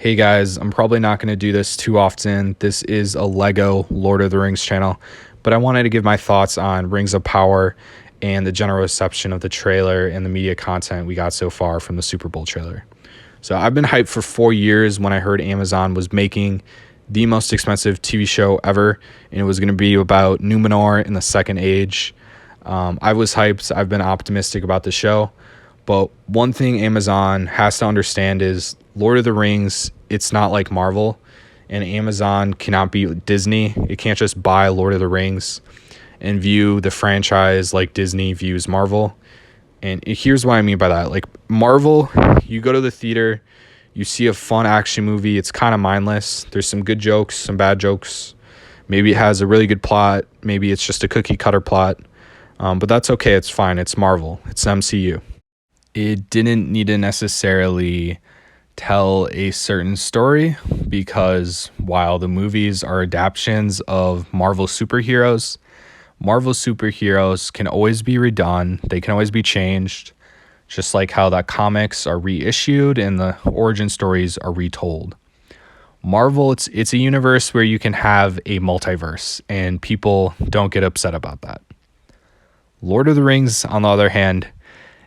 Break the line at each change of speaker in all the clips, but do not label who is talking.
Hey guys, I'm probably not going to do this too often. This is a Lego Lord of the Rings channel, but I wanted to give my thoughts on Rings of Power and the general reception of the trailer and the media content we got so far from the Super Bowl trailer. So I've been hyped for 4 years when I heard Amazon was making the most expensive TV show ever, and it was going to be about Numenor in the Second Age. I was hyped. I've been optimistic about the show. But one thing Amazon has to understand is Lord of the Rings, it's not like Marvel, and Amazon cannot be Disney. It can't just buy Lord of the Rings and view the franchise like Disney views Marvel. And here's what I mean by that. Like Marvel, you go to the theater, you see a fun action movie, it's kind of mindless. There's some good jokes, some bad jokes. Maybe it has a really good plot. Maybe it's just a cookie cutter plot. But that's okay. It's fine. It's Marvel. It's MCU. It didn't need to necessarily tell a certain story because while the movies are adaptations of Marvel superheroes can always be redone. They can always be changed, just like how the comics are reissued and the origin stories are retold. Marvel, it's a universe where you can have a multiverse, and people don't get upset about that. Lord of the Rings, on the other hand,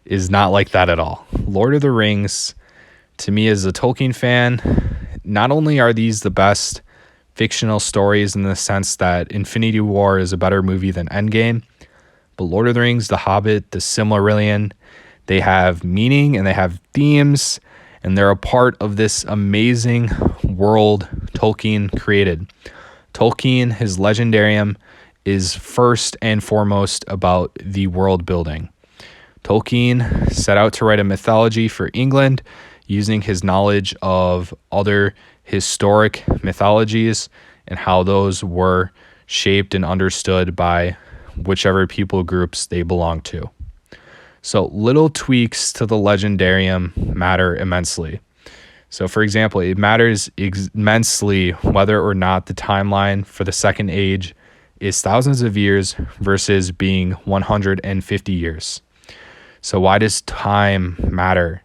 is not like that at all. Lord of the Rings, to me as a Tolkien fan, not only are these the best fictional stories in the sense that Infinity War is a better movie than Endgame, but Lord of the Rings, The Hobbit, The Silmarillion, they have meaning and they have themes, and they're a part of this amazing world Tolkien created. Tolkien, his Legendarium, is first and foremost about the world building. Tolkien set out to write a mythology for England using his knowledge of other historic mythologies and how those were shaped and understood by whichever people groups they belong to. So little tweaks to the Legendarium matter immensely. So for example, it matters immensely whether or not the timeline for the Second Age is thousands of years versus being 150 years. So why does time matter?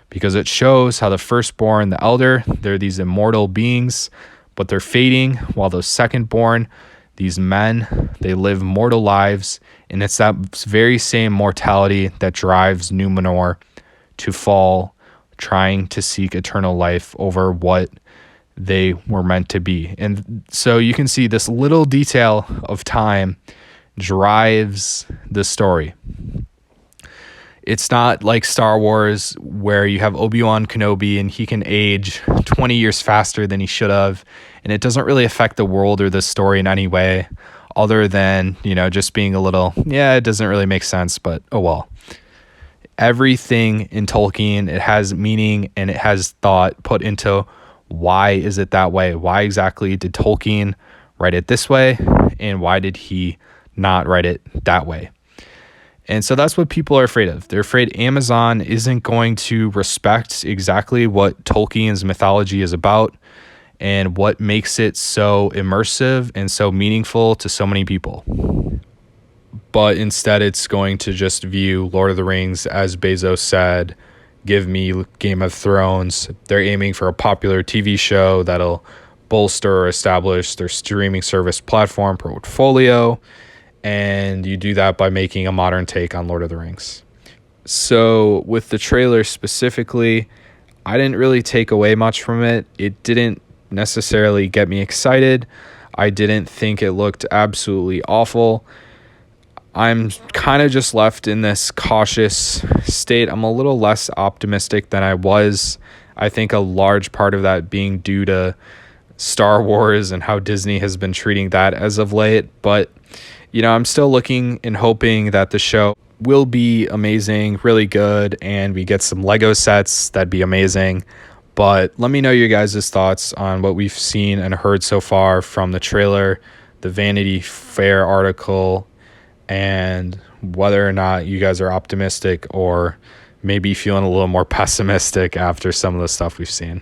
Because it shows how the firstborn, the elder, they're these immortal beings, but they're fading, while those secondborn, these men, they live mortal lives, and it's that very same mortality that drives Numenor to fall, trying to seek eternal life over what they were meant to be. And so you can see this little detail of time drives the story. It's not like Star Wars where you have Obi-Wan Kenobi and he can age 20 years faster than he should have, and it doesn't really affect the world or the story in any way other than, just being a little, it doesn't really make sense, but oh well. Everything in Tolkien, it has meaning and it has thought put into why is it that way? Why exactly did Tolkien write it this way, and why did he not write it that way? And so that's what people are afraid of. They're afraid Amazon isn't going to respect exactly what Tolkien's mythology is about and what makes it so immersive and so meaningful to so many people. But instead, it's going to just view Lord of the Rings, as Bezos said, give me Game of Thrones. They're aiming for a popular TV show that'll bolster or establish their streaming service platform portfolio. And you do that by making a modern take on Lord of the Rings. So with the trailer specifically, I didn't really take away much from it. It didn't necessarily get me excited. I didn't think it looked absolutely awful. I'm kind of just left in this cautious state. I'm a little less optimistic than I was. I think a large part of that being due to Star Wars and how Disney has been treating that as of late. But I'm still looking and hoping that the show will be amazing, really good, and we get some Lego sets. That'd be amazing. But let me know your guys' thoughts on what we've seen and heard so far from the trailer, the Vanity Fair article, and whether or not you guys are optimistic or maybe feeling a little more pessimistic after some of the stuff we've seen.